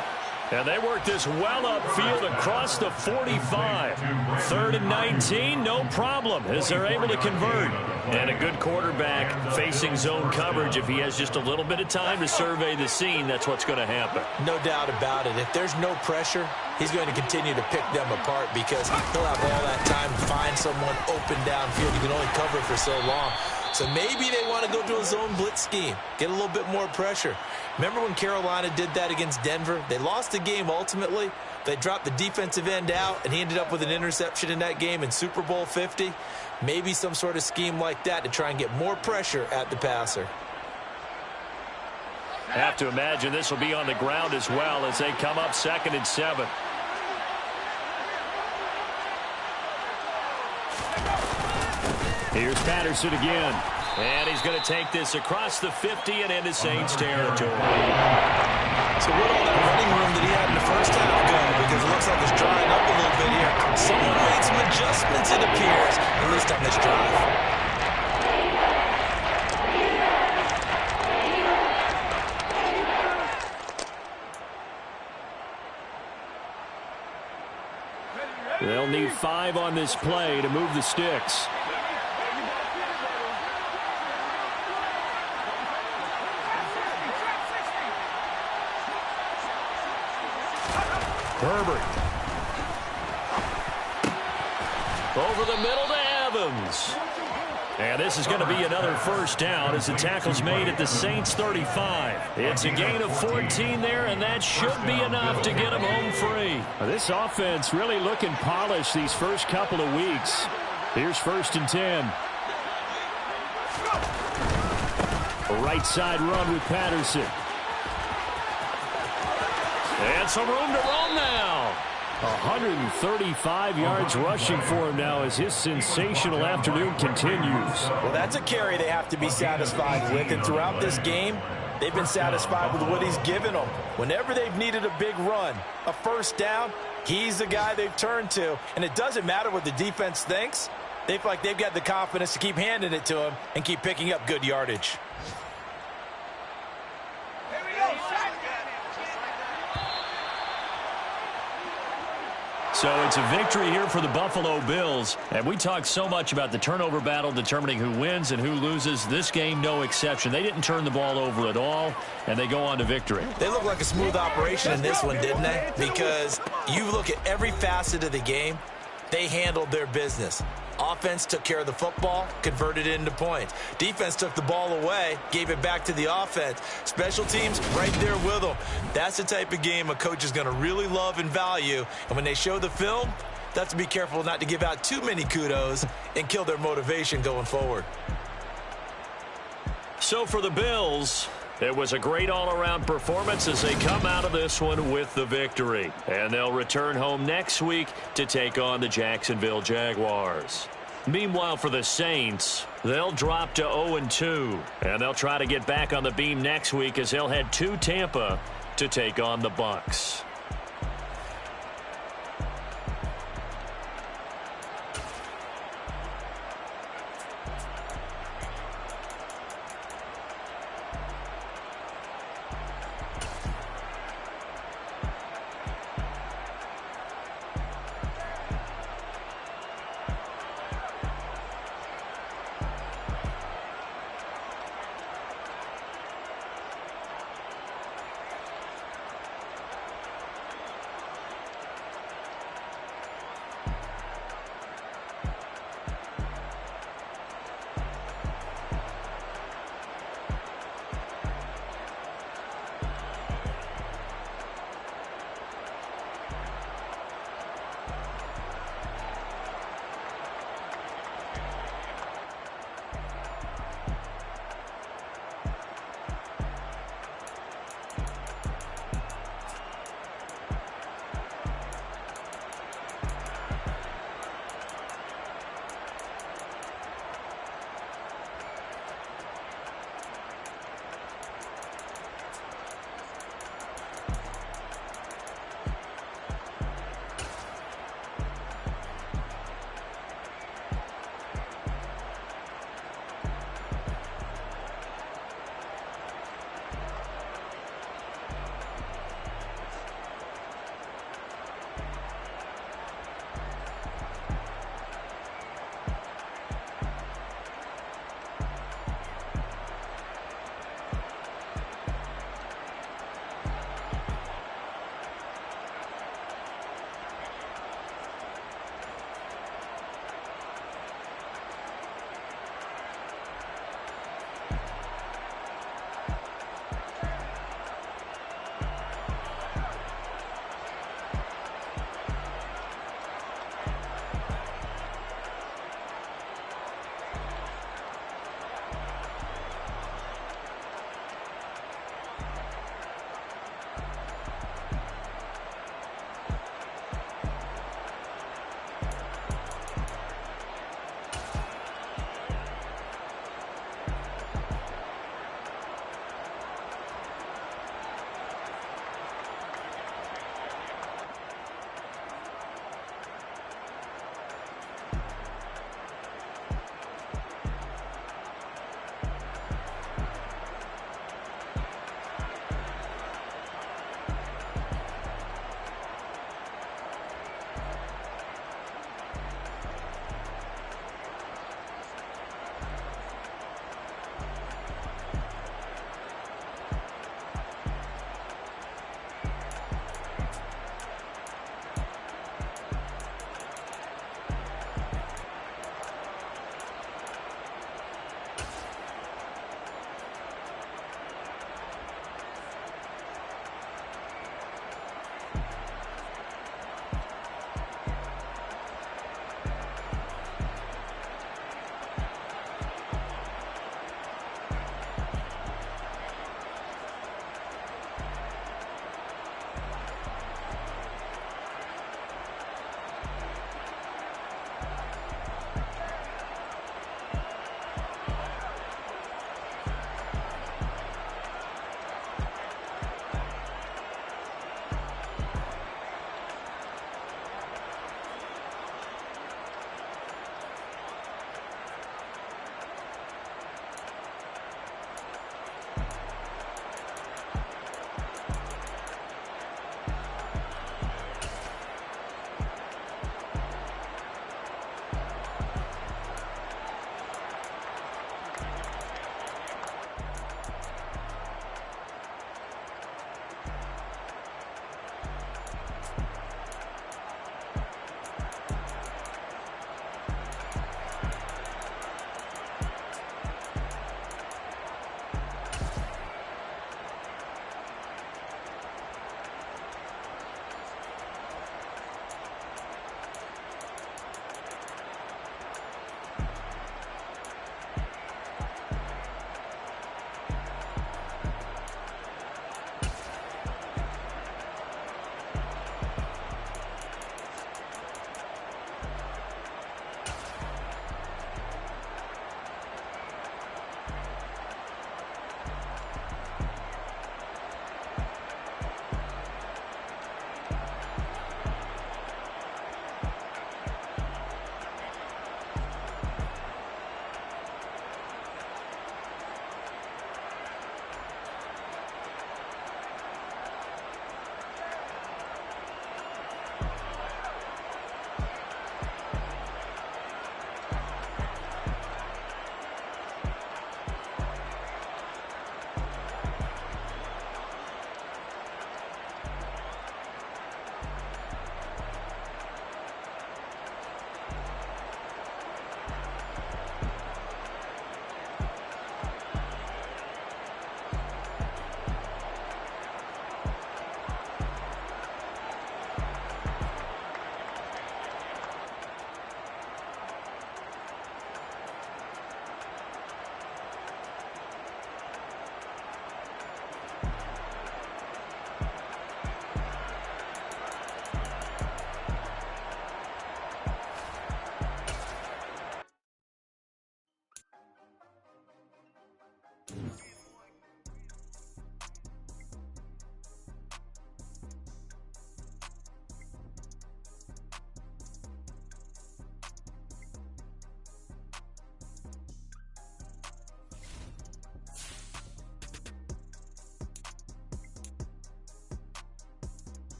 And they work this well upfield across the 45. 3rd and 19, no problem, as they're able to convert. And a good quarterback facing zone coverage. If he has just a little bit of time to survey the scene, that's what's going to happen. No doubt about it. If there's no pressure, he's going to continue to pick them apart because he'll have all that time to find someone open downfield. You can only cover for so long. So maybe they want to go to a zone blitz scheme, get a little bit more pressure. Remember when Carolina did that against Denver? They lost the game ultimately. They dropped the defensive end out, and he ended up with an interception in that game in Super Bowl 50. Maybe some sort of scheme like that to try and get more pressure at the passer. Have to imagine this will be on the ground as well as they come up 2nd and 7. Here's Patterson again. And he's going to take this across the 50 and into Saints territory. So where'd all that running room that he had in the first half go? Because it looks like it's drying up a little bit here. Someone made some adjustments, it appears, at least on this drive. They'll need 5 on this play to move the sticks. Herbert. Over the middle to Evans. And this is going to be another first down as the tackle's made at the Saints 35. It's a gain of 14 there, and that should be enough to get them home free. This offense really looking polished these first couple of weeks. Here's 1st and 10. A right side run with Patterson. And some room to run now. 135 yards rushing for him now as his sensational afternoon continues. Well, that's a carry they have to be satisfied with. And throughout this game, they've been satisfied with what he's given them. Whenever they've needed a big run, a first down, he's the guy they've turned to. And it doesn't matter what the defense thinks. They feel like they've got the confidence to keep handing it to him and keep picking up good yardage. So it's a victory here for the Buffalo Bills. And we talk so much about the turnover battle determining who wins and who loses. This game, no exception. They didn't turn the ball over at all, and they go on to victory. They look like a smooth operation in this one, didn't they? Because you look at every facet of the game, they handled their business. Offense took care of the football, converted it into points. Defense took the ball away, gave it back to the offense. Special teams right there with them. That's the type of game a coach is going to really love and value. And when they show the film, that's to be careful not to give out too many kudos and kill their motivation going forward. So for the Bills, it was a great all-around performance as they come out of this one with the victory. And they'll return home next week to take on the Jacksonville Jaguars. Meanwhile, for the Saints, they'll drop to 0-2. And they'll try to get back on the beam next week as they'll head to Tampa to take on the Bucs.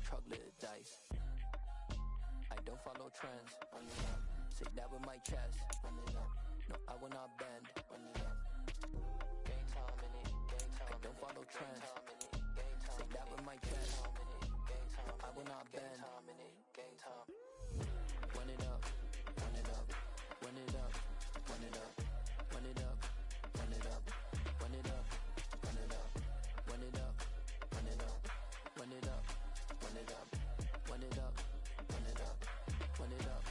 truckload of dice. I don't follow trends. Say that with my chest. No, I will not bend. Game time in it. I don't follow trends. Say that with my chest. No, I will not bend. Game time. Run it up, run it up, run it up, run it up, run it up, run it up, run it up, run it up, run it up, run it up, run it up, run it up, run it up, run it up, run it up.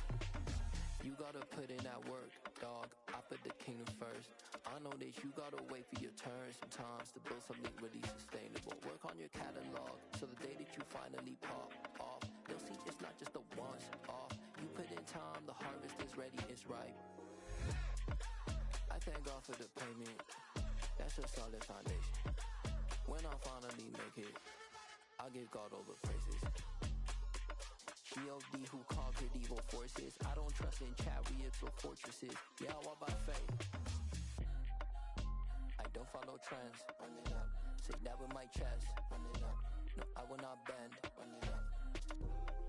You gotta put in that work, dog. I put the kingdom first. I know that you gotta wait for your turn sometimes to build something really sustainable. Work on your catalog, so the day that you finally pop off, they'll see it's not just a once off. You put in time, the harvest is ready, it's ripe. I thank God for the payment. That's a solid foundation. When I finally make it, I'll give God all the praises. G.O.D. who conquered evil forces. I don't trust in chariots or fortresses. Yeah, I walk by faith. I don't follow trends. Run it up. Say that with my chest. Run it up. No, I will not bend. Run it up.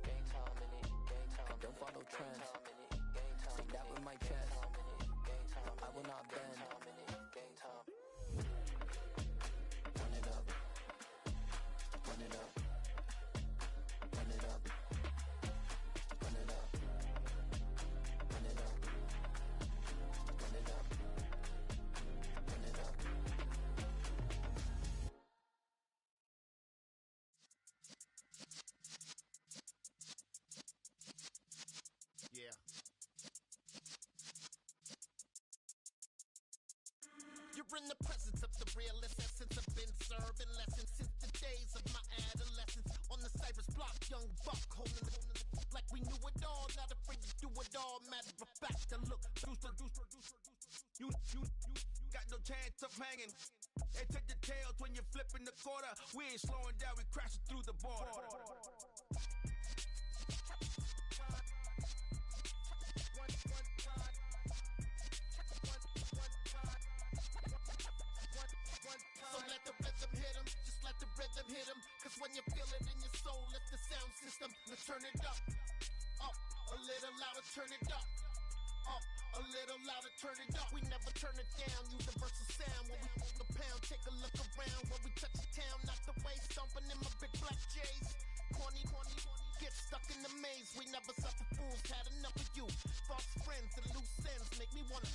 Game time in it. Game time. I don't follow trends. Say that with my chest. No, I will not bend. Game time. Run it up. Run it up. Run it up. Run it up. Run it up. Run it up. Run it up. Yeah. You're in the presence of the realest essence. I've been serving lessons since the days of my adolescence. On the Cypress block, young buck holding it like we knew it all. Not afraid to do it all. Matter of fact, to look. You got no chance of hanging. They take the tails when you're flipping the quarter. We ain't slowing down, we crashing through the border. So let the rhythm hit him, just let the rhythm hit him. Cause when you feel it in your soul, lift the sound system. Let's turn it up, a little louder, turn it up. A little louder, turn it up. We never turn it down, universal sound. When we hold the pound, take a look around. When we touch the town, not the way, stomping in my big black J's. Corny, get stuck in the maze. We never suffer fools, had enough of you. False friends and loose ends make me wanna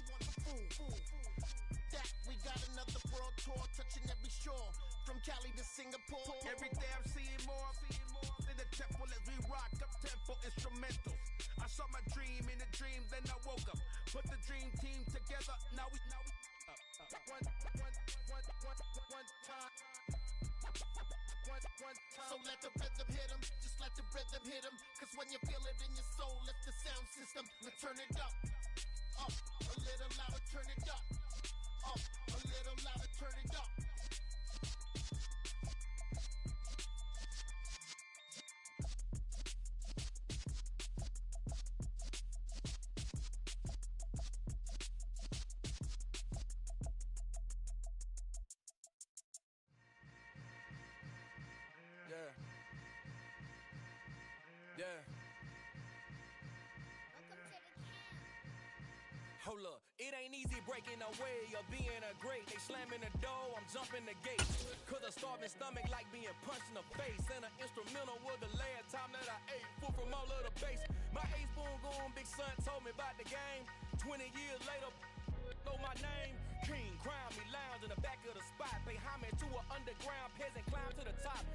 fool. That we got another world tour, touching every shore, from Cali to Singapore. Every day I'm seeing more in the temple as we rock up tempo instrumentals. I saw my dream in a dream, then I woke up. Put the dream team together, now we one time. So let the rhythm hit him, just let the rhythm hit him. Cause when you feel it in your soul, lift the sound system. Let's turn it up, a little louder, turn it up, a little louder, turn it up. Yeah. Hold up, it ain't easy breaking away or being a great. They slamming the door, I'm jumping the gate. Cause a starving stomach like being punched in the face. And an instrumental was the last time that I ate food from all of the base. My A-spoon going big son told me about the game. 20 years later, know my name. King, crown me, lounge in the back of the spot. Pay homage to an underground peasant, climb to the top.